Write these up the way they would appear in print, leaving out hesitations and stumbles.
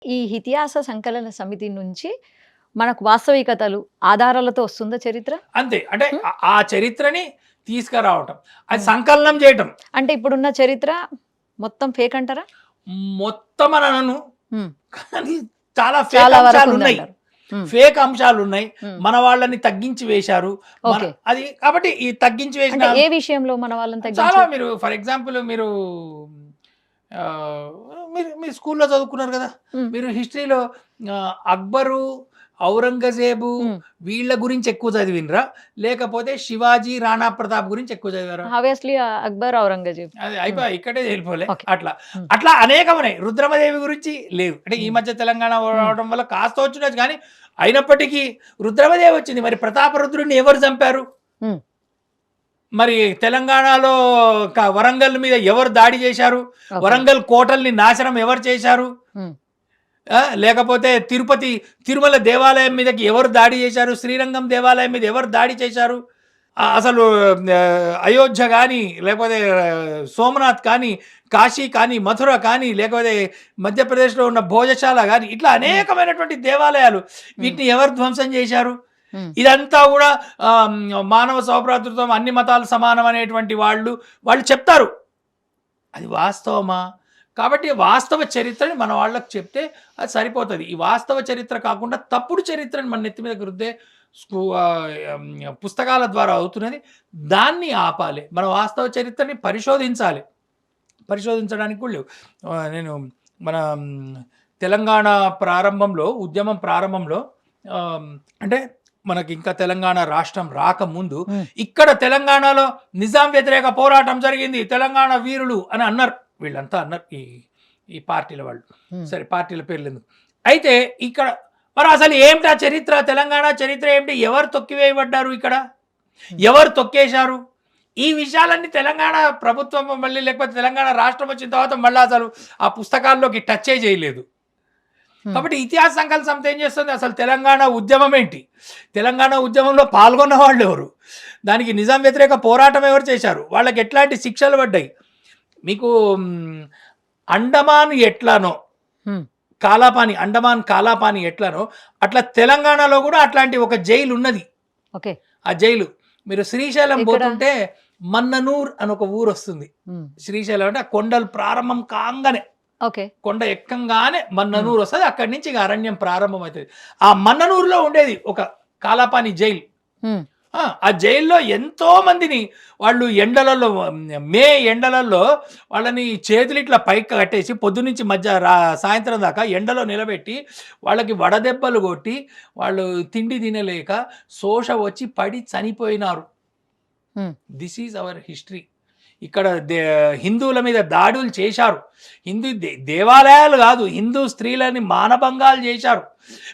ఈ ఇతిహాస సంకలన సమితి నుంచి మనకు వాస్తవికతలు, ఆధారాలతో వస్తుందా చరిత్ర? అంతే. అంటే హ్మ్. ఆ చరిత్రని తీసుకురావటం. అది హ్మ్. సంకలనం చేయటం. అంటే ఇప్పుడున్న చరిత్ర మొత్తం ఫేక్ అంటారా? మొత్తం అని అనను. హ్మ్. కానీ చాలా ఫేక్ చాలా వరకు అంశాలున్నాయి. ఉందంటారు. హ్మ్. ఫేక్ అంశాలున్నాయి. హ్మ్. మన వాళ్ళని తగ్గించి వేశారు. ఓకే. అది కాబట్టి ఈ తగ్గించి వేసిన అంటే ఏ విషయంలో మన వాళ్ళని చాలా తగ్గించారు? మీరు ఫర్ ఎగ్జాంపుల్ మీరు ఆహ్, మీరు స్కూల్‌లో చదువుకున్నారు గదా! హ్మ్. మీరు హిస్టరీలో అక్బరు, ఔరంగజేబు హ్మ్. వీళ్ళ గురించి ఎక్కువ చదివినరా? లేకపోతే శివాజీ, రాణా ప్రతాప్ గురించి ఎక్కువ చదివారా? ఆబ్వియస్లీ అక్బర్, ఔరంగజేబ్. అది హ్మ్. ఇక్కడే వెళ్ళిపోలే. ఓకే. అట్లా. హ్మ్. అట్లా అనేకమున్నాయి. రుద్రమదేవి గురించి లేవు. అంటే ఈ హ్మ్. మధ్య తెలంగాణ హ్మ్. రావడం వల్ల కాస్త వచ్చినచ్చు గానీ, అయినప్పటికీ రుద్రమదేవి వచ్చింది. మరి ప్రతాపరుద్రుడిని ఎవరు చంపారు? హ్మ్. మరి తెలంగాణలో వరంగల్ మీద ఎవరు దాడి చేశారు? ఓకే. వరంగల్ కోటల్ని నాశనం ఎవరు చేశారు? హ్మ్. లేకపోతే తిరుమల దేవాలయం మీదకి ఎవరు దాడి చేశారు? శ్రీరంగం దేవాలయం మీద ఎవరు దాడి చేశారు? అసలు అయోధ్య కానీ, లేకపోతే సోమనాథ్ కానీ, కాశీ కానీ, మథుర కానీ, లేకపోతే మధ్యప్రదేశ్‌లో ఉన్న భోజశాల గాని, ఇట్లా హ్మ్. అనేకమైనటువంటి దేవాలయాలు హ్మ్. వీటిని ఎవరు ధ్వంసం చేశారు? హ్మ్. ఇదంతా గూడా మానవ సౌభ్రాతృత్వం, అన్ని మతాలు సమానం అనేటువంటి వాళ్ళు చెప్తారు. అది వాస్తవమా? కాబట్టి వాస్తవ చరిత్రని మన వాళ్ళకి చెప్తే అది సరిపోతది. ఈ వాస్తవ చరిత్ర కాకుండా తప్పుడు చరిత్రని మన నెత్తి మీదకి రుద్దే పుస్తకాల ద్వారా అవుతున్నది. దాన్ని ఆపాలి. మన వాస్తవ చరిత్రని పరిశోధించాలి. పరిశోధించడానికి కూడా లేవు. నేను మన తెలంగాణ ప్రారంభంలో, ఉద్యమం ప్రారంభంలో ఆహ్, అంటే మనకింకా తెలంగాణ రాష్ట్రం రాకముందు, హ్మ్. ఇక్కడ తెలంగాణలో నిజాం వ్యతిరేక పోరాటం జరిగింది. తెలంగాణ వీరులు అని అన్నారు. వీళ్ళంతా అన్నారు. ఈ ఈ పార్టీల వాళ్ళు. హ్మ్. సరే పార్టీల పేర్లెందుకు. అయితే ఇక్కడ మరి అసలు ఏమిటి ఆ చరిత్ర? తెలంగాణ చరిత్ర ఏమిటి? ఎవరు తొక్కివేయబడ్డారు ఇక్కడ? హ్మ్. ఎవరు తొక్కేశారు? ఈ విషయాలన్నీ తెలంగాణ ప్రభుత్వం మళ్ళీ లేకపోతే తెలంగాణ రాష్ట్రం వచ్చిన తర్వాత మళ్ళీ అసలు ఆ పుస్తకాల్లోకి టచ్చే చేయలేదు. హ్మ్. కాబట్టి ఇతిహాస సంకలన సమితి ఏం చేస్తుంది? అసలు తెలంగాణ ఉద్యమం ఏంటి? తెలంగాణ ఉద్యమంలో పాల్గొన్న వాళ్ళెవరు? దానికి నిజాం వ్యతిరేక పోరాటం ఎవరు చేశారు? వాళ్ళకి ఎట్లాంటి శిక్షలు పడ్డాయి? మీకు అండమాన్ ఎట్లానో, హ్మ్. అండమాన్ కాలాపాని ఎట్లనో, అట్లా తెలంగాణలో కూడా అట్లాంటి ఒక జైలు ఉన్నది. ఓకే. ఆ జైలు. మీరు శ్రీశైలం ఎక్కడ? పోతుంటే మన్ననూర్ అని ఒక ఊరొస్తుంది. హ్మ్. శ్రీశైలం అంటే ఆ కొండలు ప్రారంభం కాంగానే, ఓకే. కొండ ఎక్కంగానే హ్మ్. మన్ననూర్ వస్తది. అక్కడి నుంచి ఇక అరణ్యం ప్రారంభమైతది. ఆ మన్ననూరులో ఉండేది ఒక కాలాపాని జైలు. హ్మ్. ఆ జైల్లో ఎంతో మందిని వాళ్ళు ఎండలలో మే ఎండలలో వాళ్ళని చేతులు ఇట్లా పైకి కట్టేసి పొద్దునుంచి సాయంత్రం దాకా ఎండలో నిలబెట్టి వాళ్ళకి వడదెబ్బలు కొట్టి వాళ్ళు తిండి తినలేక శోష వచ్చి పడి చనిపోయినారు. హ్మ్. This is our history. ఇక్కడ హిందువుల మీద దాడులు చేశారు. దేవాలయాలు కాదు, హిందూ స్త్రీలని మానభంగాలు చేశారు.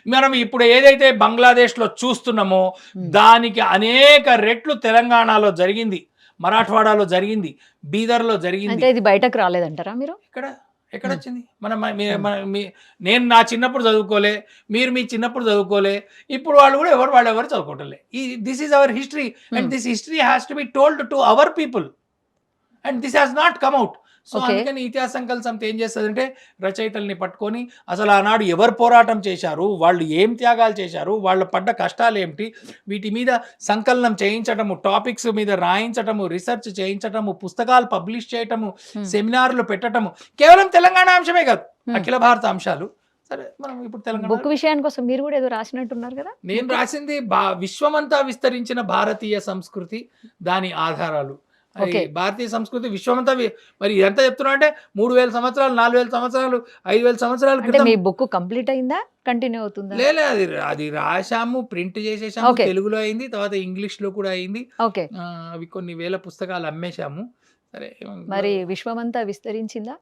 మనం ఇప్పుడు ఏదైతే బంగ్లాదేశ్‌లో చూస్తున్నామో హ్మ్. దానికి అనేక రెట్లు తెలంగాణలో జరిగింది. మరాఠవాడాలో జరిగింది. బీదర్‌లో జరిగింది. అంటే ఇది బయటకు రాలేదంటారా మీరు? ఎక్కడ? హ్మ్. ఎక్కడొచ్చింది? మన మ మీ హ్మ్. మన మీ నేను నా చిన్నప్పుడు చదువుకోలే. మీరు మీ చిన్నప్పుడు చదువుకోలే. ఇప్పుడు వాళ్ళు గూడా వాళ్ళెవరు చదువుకోవట్లే. This is our history and hmm. This history has to be told to our people. And this has not come out. So, okay. అందుకని ఇతిహాస సంకలన సమితి ఏం చేస్తదంటే, రచయితల్ని పట్టుకొని అసలు ఆనాడు ఎవరు పోరాటం చేశారు? వాళ్ళు ఏం త్యాగాలు చేశారు? వాళ్ళు పడ్డ కష్టాలేమిటి? వీటి మీద సంకలనం చేయించటము, టాపిక్స్ మీద రాయించటము, రిసర్చ్ చేయించటము, పుస్తకాలు పబ్లిష్ చేయటము, హ్మ్. సెమినార్‌లు పెట్టటము. కేవలం తెలంగాణ అంశమే కాదు. హ్మ్. అఖిల భారత అంశాలు. సరే మనం ఇప్పుడు తెలంగాణ బుక్ విషయానికొస్తే మీరు గూడా ఏదో రాసినట్టున్నారు గదా! నేను బుక్కు? రాసింది విశ్వమంతా విస్తరించిన భారతీయ సంస్కృతి, దాని ఆధారాలు. ఈ ఓకే. భారతీయ సంస్కృతి విశ్వమంతా మరి ఇదంతా చెప్తున్నా అంటే 3000 సంవత్సరాలు, 4000 సంవత్సరాలు, 5000 సంవత్సరాల అంటే క్రితం. మీ బుక్ కంప్లీట్ అయిందా? కంటిన్యూ అవుతుందా? లే అది అది రాసాము, ప్రింట్ చేసేసాము. ఓకే. తెలుగులో అయింది. తర్వాత ఇంగ్లీష్‌లో కూడా అయింది. ఓకే. అవి కొన్ని వేల పుస్తకాలు అమ్మేశాము. సరే మరి విశ్వమంతా విస్తరించిందా?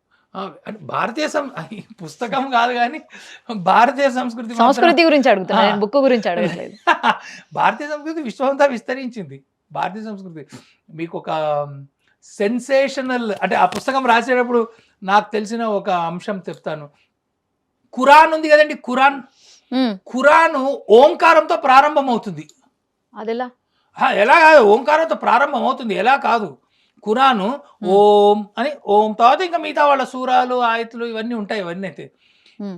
అంటే ఈ పుస్తకం కాదు గానీ భారతీయ సంస్కృతి మాత్రం సంస్కృతి గురించి అడుగుతున్నా. ఆ! నేను బుక్ గురించి అడగట్లేదు. భారతీయ సంస్కృతి విశ్వమంతా విస్తరించింది. భారతీయ సంస్కృతి మీకొక సెన్సేషనల్ అంటే ఆ పుస్తకం రాసేటప్పుడు నాకు తెలిసిన ఒక అంశం చెప్తాను. ఖురాన్ ఉంది గదండీ! ఖురాన్. హ్మ్. ఖురాను ఓంకారంతో ప్రారంభమవుతుంది. అదెలా? ఎలా కాదు ఓంకారంతో ప్రారంభమవుతుంది. ఎలా కాదు. ఖురాను హ్మ్. ఓం అని ఓం తర్వాత ఇంకా మిగతా వాళ్ళ సూరాలు, ఆయతులు ఇవన్నీ ఉంటాయి. ఇవన్నీ అయితే.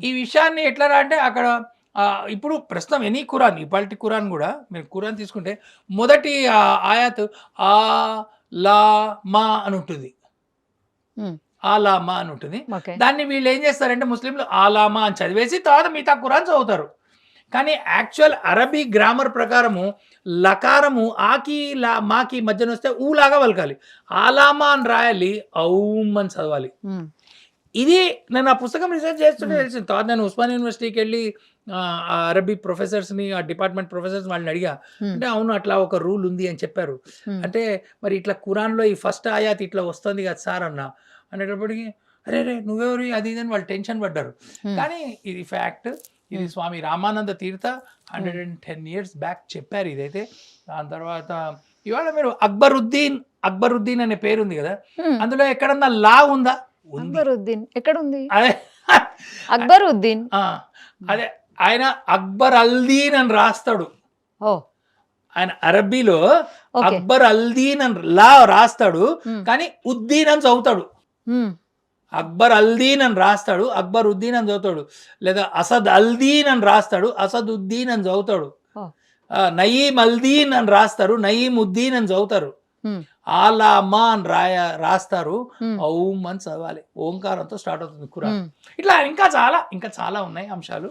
ఈ విషయాన్ని ఎట్లా అంటే అక్కడ ఇప్పుడు ప్రస్తుతం ఎనీ ఖురాన్ ఇవాల్టి ఖురాన్ కూడా మీరు ఖురాన్ తీసుకుంటే మొదటి ఆయాత్ ఆ లా మా అని ఉంటుంది. ఆలామా అని ఉంటుంది. ఓకే. దాన్ని వీళ్ళు ఏం చేస్తారంటే ముస్లింలు ఆలామా అని చదివేసి తర్వాత మిగతా ఖురాన్ చదువుతారు. కానీ యాక్చువల్ అరబీ గ్రామర్ ప్రకారము లకారము ఆకి లా మాకి మధ్యన వస్తే ఊ లాగా పలకాలి. ఆలామా అని రాయాలి, ఔమ్ అని చదవాలి. ఇది నేను ఆ పుస్తకం రీసెర్చ్ చేస్తుంటే తెలిసింది. తర్వాత నేను ఉస్మాన్ యూనివర్సిటీకి వెళ్ళి ఆ అరబీ ప్రొఫెసర్స్ని ఆ డిపార్ట్మెంట్ ప్రొఫెసర్స్ వాళ్ళని అడిగా. అంటే అవును అట్లా ఒక రూల్ ఉంది అని చెప్పారు. అంటే మరి ఇట్లా ఖురాన్లో ఈ ఫస్ట్ ఆయాత్ ఇట్లా వస్తుంది కదా సార్ అన్న అనేటప్పటికి అరే రే నువ్వెవరు అది ఇది అని వాళ్ళు టెన్షన్ పడ్డారు. కానీ ఇది ఫ్యాక్ట్. ఇది స్వామి రామానంద తీర్థ 110 years బ్యాక్ చెప్పారు ఇదైతే. దాని తర్వాత ఇవాళ మీరు అక్బరుద్దీన్ అనే పేరు ఉంది కదా, అందులో ఎక్కడన్నా లా ఉందా? అక్బరుద్దీన్ ఎక్కడుంది? అదే అక్బరుద్దీన్ అదే ఆయన అక్బర్ అల్దీన్ అని రాస్తాడు. ఓ ఆయన అరబీలో ఓకే. అక్బర్ అల్దీన్ అని లా రాస్తాడు, కానీ ఉద్దీన్ అని చదువుతాడు. అక్బర్ అల్దీన్ అని రాస్తాడు, అక్బర్ ఉద్దీన్ అని చదువుతాడు. లేదా అసద్ అల్దీన్ అని రాస్తాడు, అసద్ ఉద్దీన్ అని చదువుతాడు. నయీం అల్దీన్ అని రాస్తారు, నయీం ఉద్దీన్ అని చదువుతారు. ఆలామా అని రాస్తారు, ఔమ్ అని చదవాలి. ఓంకారంతో స్టార్ట్ అవుతుంది ఖురాన్. ఇట్లా ఇంకా చాలా ఉన్నాయి అంశాలు.